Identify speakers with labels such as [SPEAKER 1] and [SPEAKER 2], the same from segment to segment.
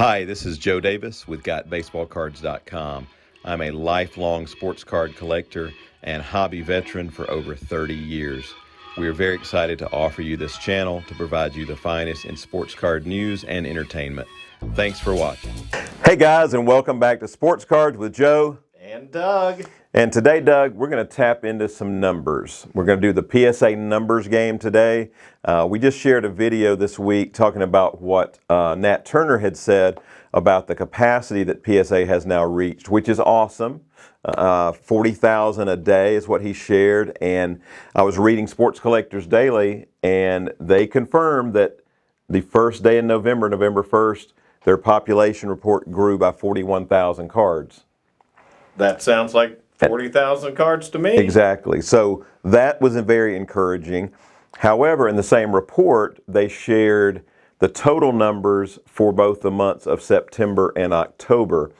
[SPEAKER 1] Hi, this is Joe Davis with GotBaseballCards.com. I'm a lifelong sports card collector and hobby veteran for over 30 years. We are very excited to offer you this channel to provide you the finest in sports card news and entertainment. Thanks for watching. Hey guys, and welcome back to Sports Cards with Joe
[SPEAKER 2] and Doug.
[SPEAKER 1] And today, Doug, we're going to tap into some numbers. We're going to do the PSA numbers game today. We just shared a video this week talking about what Nat Turner had said about the capacity that PSA has now reached, which is awesome. 40,000 a day is what he shared. And I was reading Sports Collectors Daily, and they confirmed that the first day in November, November 1st, their population report grew by 41,000 cards.
[SPEAKER 2] That sounds like 40,000 cards to me.
[SPEAKER 1] Exactly. So that was very encouraging. However, in the same report, they shared the total numbers for both the months of September and October.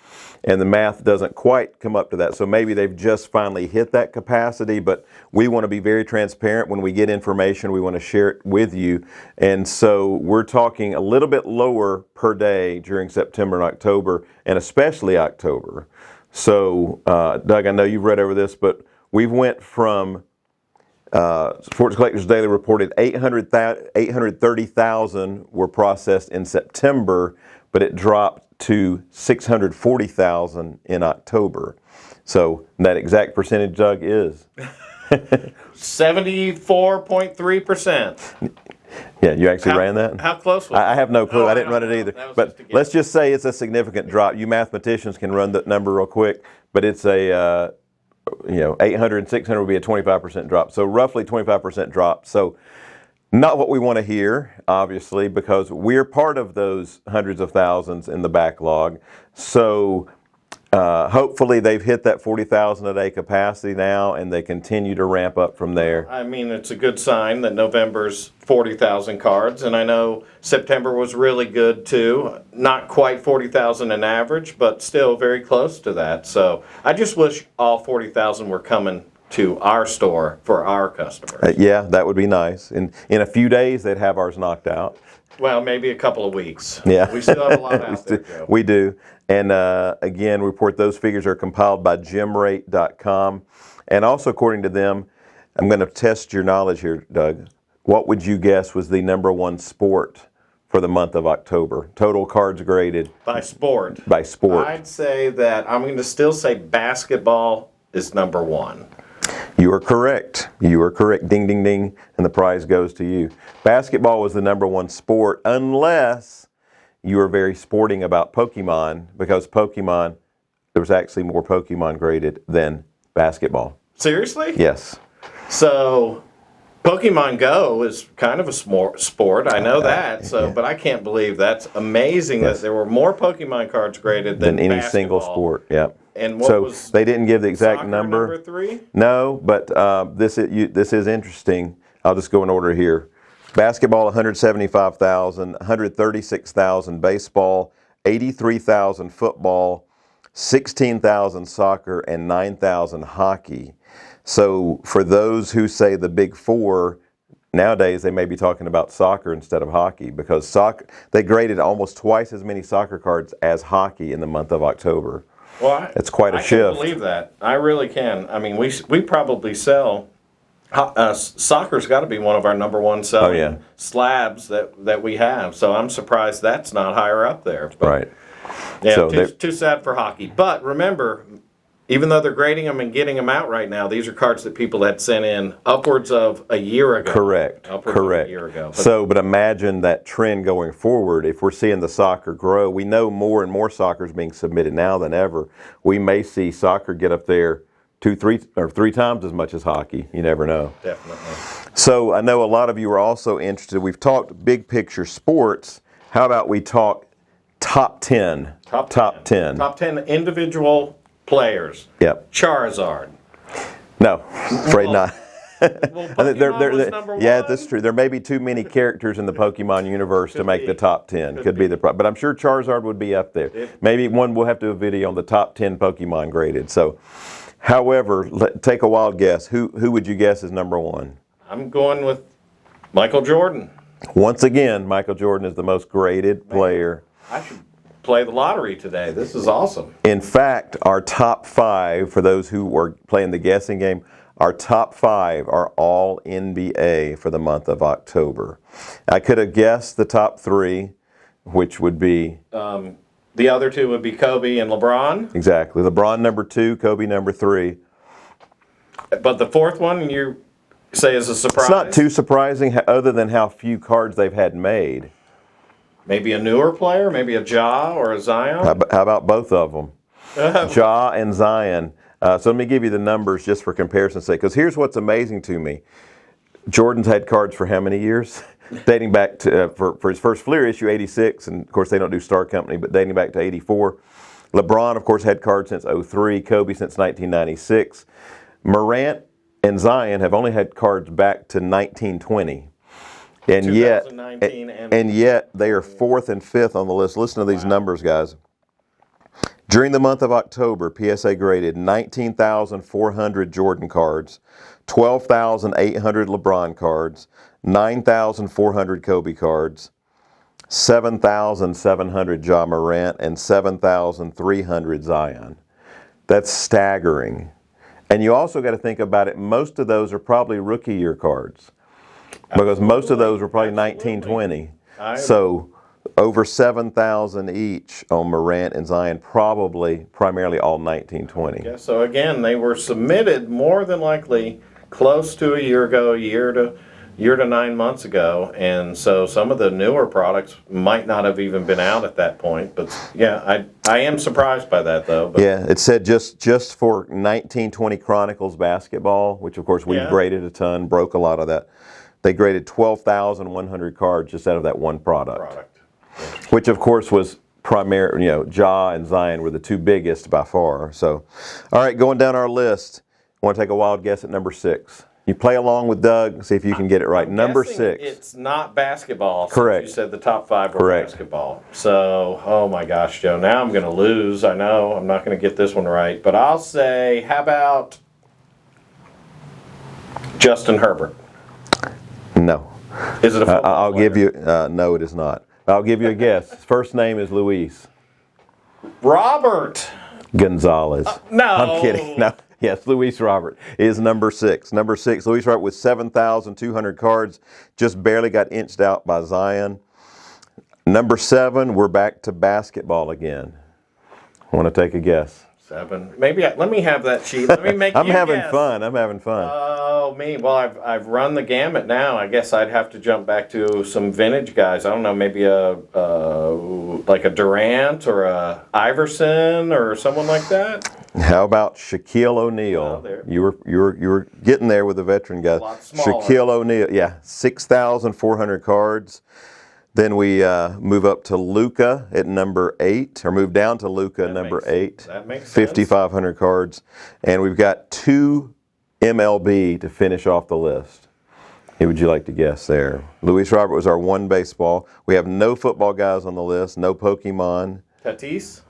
[SPEAKER 1] And the math doesn't quite come up to that. So maybe they've just finally hit that capacity, but we want to be very transparent. When we get information, we want to share it with you. And so we're talking a little bit lower per day during September and October, and especially October. So, Doug, I know you've read over this, but we've went from Sports Collectors Daily reported 830,000 were processed in September, but it dropped to 640,000 in October. So that exact percentage, Doug, is
[SPEAKER 2] 74.3%.
[SPEAKER 1] Yeah, you actually ran that?
[SPEAKER 2] How close was it?
[SPEAKER 1] I have no clue. I didn't run it either. But let's just say it's a significant drop. You mathematicians can run that number real quick, but it's a 800 and 600 would be a 25% drop. So roughly 25% drop. So not what we want to hear, obviously, because we're part of those hundreds of thousands in the backlog. So hopefully they've hit that 40,000 a day capacity now, and they continue to ramp up from there.
[SPEAKER 2] I mean, it's a good sign that November's 40,000 cards, and I know September was really good too. Not quite 40,000 an average, but still very close to that. So I just wish all 40,000 were coming to our store for our customers.
[SPEAKER 1] Yeah, that would be nice. In a few days, they'd have ours knocked out.
[SPEAKER 2] Well, maybe a couple of weeks.
[SPEAKER 1] Yeah.
[SPEAKER 2] We still have a lot out there, Joe.
[SPEAKER 1] We do. And again, report those figures are compiled by gemrate.com. And also, according to them, I'm going to test your knowledge here, Doug. What would you guess was the number one sport for the month of October? Total cards graded.
[SPEAKER 2] By sport.
[SPEAKER 1] By sport.
[SPEAKER 2] I'd say that I'm going to still say basketball is number one.
[SPEAKER 1] You are correct. You are correct. Ding, ding, ding. And the prize goes to you. Basketball was the number one sport, unless you are very sporting about Pokemon, because Pokemon, there was actually more Pokemon graded than basketball.
[SPEAKER 2] Seriously?
[SPEAKER 1] Yes.
[SPEAKER 2] So Pokemon Go is kind of a sport. I know that. So, yeah. But I can't believe that's amazing that there were more Pokemon cards graded than
[SPEAKER 1] any
[SPEAKER 2] basketball.
[SPEAKER 1] Single sport. Yeah.
[SPEAKER 2] And what was
[SPEAKER 1] they didn't give the exact number.
[SPEAKER 2] Number 3?
[SPEAKER 1] No, but this is interesting. I'll just go in order here. Basketball 175,000, 136,000 baseball, 83,000 football, 16,000 soccer, and 9,000 hockey. So for those who say the big four, nowadays they may be talking about soccer instead of hockey, because soccer, they graded almost twice as many soccer cards as hockey in the month of October.
[SPEAKER 2] Well,
[SPEAKER 1] it's quite a shift.
[SPEAKER 2] I can believe that. I really can. I mean, we probably sell. Soccer's got to be one of our number one selling slabs that we have. So I'm surprised that's not higher up there. But,
[SPEAKER 1] right.
[SPEAKER 2] Yeah, so too sad for hockey. But remember, even though they're grading them and getting them out right now, these are cards that people had sent in upwards of a year ago.
[SPEAKER 1] Correct.
[SPEAKER 2] Upwards of a year ago.
[SPEAKER 1] But imagine that trend going forward. If we're seeing the soccer grow, we know more and more soccer is being submitted now than ever. We may see soccer get up there 2, 3, or 3 times as much as hockey. You never know.
[SPEAKER 2] Definitely.
[SPEAKER 1] So I know a lot of you are also interested. We've talked big picture sports. How about we talk top 10?
[SPEAKER 2] Top 10. Top 10 individual players.
[SPEAKER 1] Yep.
[SPEAKER 2] Charizard.
[SPEAKER 1] No, afraid not.
[SPEAKER 2] Well, Pokemon was number one.
[SPEAKER 1] Yeah, that's true. There may be too many characters in the Pokemon universe to make the top 10. Could be the problem. But I'm sure Charizard would be up there. Maybe we'll have to do a video on the top 10 Pokemon graded. So, however, take a wild guess. Who would you guess is number one?
[SPEAKER 2] I'm going with Michael Jordan.
[SPEAKER 1] Once again, Michael Jordan is the most graded player.
[SPEAKER 2] play the lottery today. This is awesome.
[SPEAKER 1] In fact, our top 5, for those who are playing the guessing game, our top 5 are all NBA for the month of October. I could have guessed the top 3, which would be...
[SPEAKER 2] The other 2 would be Kobe and LeBron.
[SPEAKER 1] Exactly. LeBron number 2, Kobe number 3.
[SPEAKER 2] But the 4th one, you say is a surprise?
[SPEAKER 1] It's not too surprising, other than how few cards they've had made.
[SPEAKER 2] Maybe a newer player, maybe a Ja or a Zion?
[SPEAKER 1] How about both of them? Ja and Zion. So let me give you the numbers just for comparison's sake, because here's what's amazing to me. Jordan's had cards for how many years? Dating back to, for his first Fleer issue, 86, and of course they don't do Star Company, but dating back to 84. LeBron, of course, had cards since 03, Kobe since 1996. Morant and Zion have only had cards back to 1920. And yet they are 4th and 5th on the list. Listen to these numbers, guys. During the month of October, PSA graded 19,400 Jordan cards, 12,800 LeBron cards, 9,400 Kobe cards, 7,700 Ja Morant, and 7,300 Zion. That's staggering. And you also got to think about it, most of those are probably rookie year cards. Because most of those were probably 1920. So over 7,000 each on Morant and Zion, primarily all 1920.
[SPEAKER 2] Yeah, so again, they were submitted more than likely close to a year ago, year to 9 months ago, and so some of the newer products might not have even been out at that point. But yeah, I am surprised by that though. But.
[SPEAKER 1] Yeah, it said just for 1920 Chronicles basketball, which of course we've graded a ton, broke a lot of that. They graded 12,100 cards just out of that one product. Which of course was primary. Ja and Zion were the 2 biggest by far. So, all right, going down our list, want to take a wild guess at number 6? You play along with Doug, see if you can get it right. Number 6.
[SPEAKER 2] It's not basketball.
[SPEAKER 1] Correct.
[SPEAKER 2] You said the top 5 were basketball. So, oh my gosh, Joe, now I'm going to lose. I know I'm not going to get this one right, but I'll say, how about Justin Herbert?
[SPEAKER 1] No.
[SPEAKER 2] Is it a football
[SPEAKER 1] I'll
[SPEAKER 2] player?
[SPEAKER 1] give you, no, it is not. I'll give you a guess. His first name is Luis
[SPEAKER 2] Robert
[SPEAKER 1] Gonzalez.
[SPEAKER 2] No.
[SPEAKER 1] I'm kidding. No. Yes, Luis Robert is number 6. Number 6, Luis Robert with 7,200 cards, just barely got inched out by Zion. Number 7, we're back to basketball again. Want to take a guess?
[SPEAKER 2] 7. Maybe let me have that sheet. Let me make.
[SPEAKER 1] I'm
[SPEAKER 2] you
[SPEAKER 1] having
[SPEAKER 2] guess.
[SPEAKER 1] fun. I'm having fun.
[SPEAKER 2] Oh me. Well, I've run the gamut now. I guess I'd have to jump back to some vintage guys. I don't know. Maybe like a Durant or a Iverson or someone like that.
[SPEAKER 1] How about Shaquille O'Neal?
[SPEAKER 2] there.
[SPEAKER 1] You were getting there with the veteran guys.
[SPEAKER 2] A lot smaller.
[SPEAKER 1] Shaquille O'Neal, yeah, 6,400 cards. Then we move up to Luka at number 8, or move down to Luka at number 8.
[SPEAKER 2] That makes sense.
[SPEAKER 1] 5,500 cards, and we've got 2 MLB to finish off the list. Who would you like to guess there? Luis Robert was our 1 baseball. We have no football guys on the list, no Pokemon.
[SPEAKER 2] Tatis.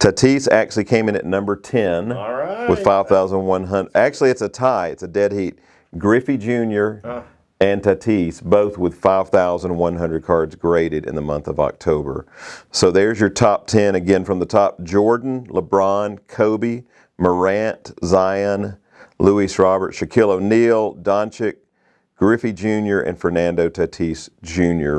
[SPEAKER 1] Tatis actually came in at number 10
[SPEAKER 2] All right.
[SPEAKER 1] with 5,100. Actually, it's a tie. It's a dead heat. Griffey Jr. And Tatis, both with 5,100 cards graded in the month of October. So there's your top 10. Again, from the top, Jordan, LeBron, Kobe, Morant, Zion, Luis Robert, Shaquille O'Neal, Doncic, Griffey Jr., and Fernando Tatis Jr.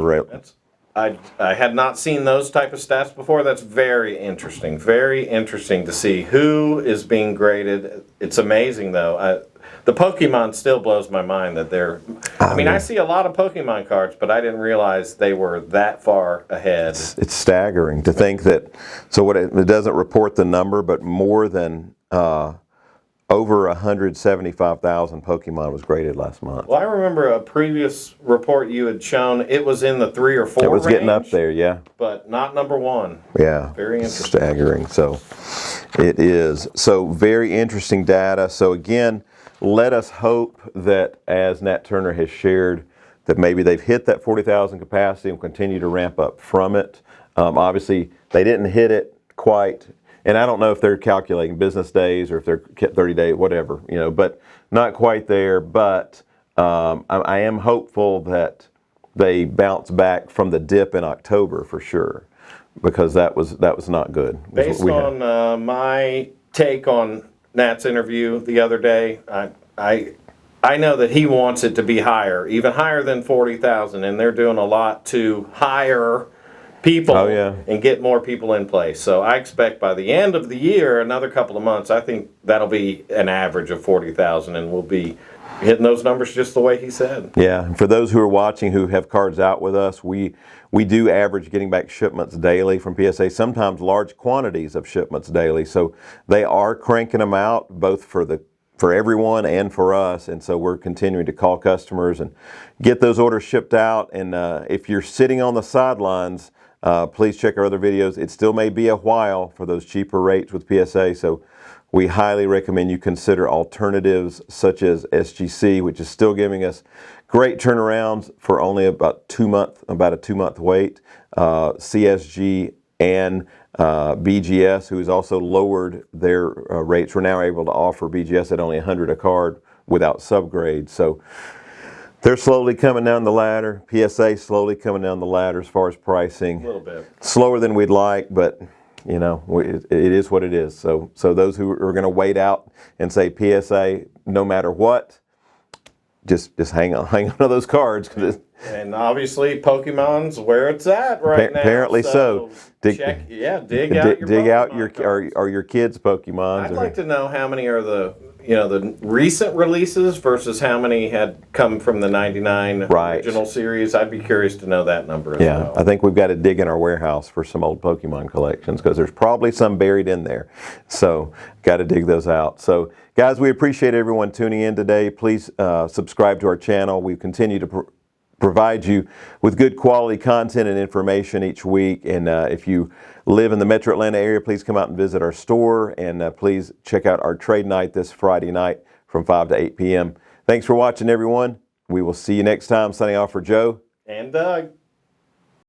[SPEAKER 2] I had not seen those type of stats before. That's very interesting. Very interesting to see who is being graded. It's amazing, though. The Pokemon still blows my mind that they're... I mean, I see a lot of Pokemon cards, but I didn't realize they were that far ahead.
[SPEAKER 1] It's staggering to think that... So what it doesn't report the number, but more than over 175,000 Pokemon was graded last month.
[SPEAKER 2] Well, I remember a previous report you had shown. It was in the 3 or 4
[SPEAKER 1] It was
[SPEAKER 2] range,
[SPEAKER 1] getting up there, yeah.
[SPEAKER 2] but not number 1.
[SPEAKER 1] Yeah.
[SPEAKER 2] Very interesting.
[SPEAKER 1] Staggering. So it is. So very interesting data. So again, let us hope that, as Nat Turner has shared, that maybe they've hit that 40,000 capacity and continue to ramp up from it. Obviously, they didn't hit it quite, and I don't know if they're calculating business days or if they're 30 days, whatever, but not quite there. But I am hopeful that they bounce back from the dip in October for sure. because that was not good. was
[SPEAKER 2] Based
[SPEAKER 1] what we had.
[SPEAKER 2] on my take on Nat's interview the other day, I know that he wants it to be higher, even higher than 40,000, and they're doing a lot to hire people
[SPEAKER 1] Oh, yeah.
[SPEAKER 2] and get more people in place. So I expect by the end of the year, another couple of months, I think that'll be an average of 40,000, and we'll be hitting those numbers just the way he said.
[SPEAKER 1] Yeah, and for those who are watching who have cards out with us, we do average getting back shipments daily from PSA, sometimes large quantities of shipments daily. So they are cranking them out both for everyone and for us, and so we're continuing to call customers and get those orders shipped out. And if you're sitting on the sidelines, please check our other videos. It still may be a while for those cheaper rates with PSA, so we highly recommend you consider alternatives such as SGC, which is still giving us great turnarounds for only about a 2-month wait. CSG and BGS, who has also lowered their rates. We're now able to offer BGS at only $100 a card without subgrade. So they're slowly coming down the ladder. PSA slowly coming down the ladder as far as pricing.
[SPEAKER 2] A little bit.
[SPEAKER 1] Slower than we'd like, but you know, it is what it is. So those who are going to wait out and say PSA no matter what, just hang on to those cards.
[SPEAKER 2] And obviously, Pokemon's where it's at right now.
[SPEAKER 1] Apparently so.
[SPEAKER 2] Dig out your
[SPEAKER 1] dig out
[SPEAKER 2] Pokemon cards.
[SPEAKER 1] your kids' Pokemons.
[SPEAKER 2] I'd like to know how many are the recent releases versus how many had come from the 99
[SPEAKER 1] Right.
[SPEAKER 2] original series. I'd be curious to know that number as
[SPEAKER 1] Yeah,
[SPEAKER 2] well.
[SPEAKER 1] I think we've got to dig in our warehouse for some old Pokemon collections because there's probably some buried in there. So, got to dig those out. So, guys, we appreciate everyone tuning in today. Please subscribe to our channel. We continue to provide you with good quality content and information each week. And if you live in the Metro Atlanta area, please come out and visit our store. And please check out our trade night this Friday night from 5 to 8 p.m. Thanks for watching, everyone. We will see you next time. Signing off for Joe
[SPEAKER 2] And Doug.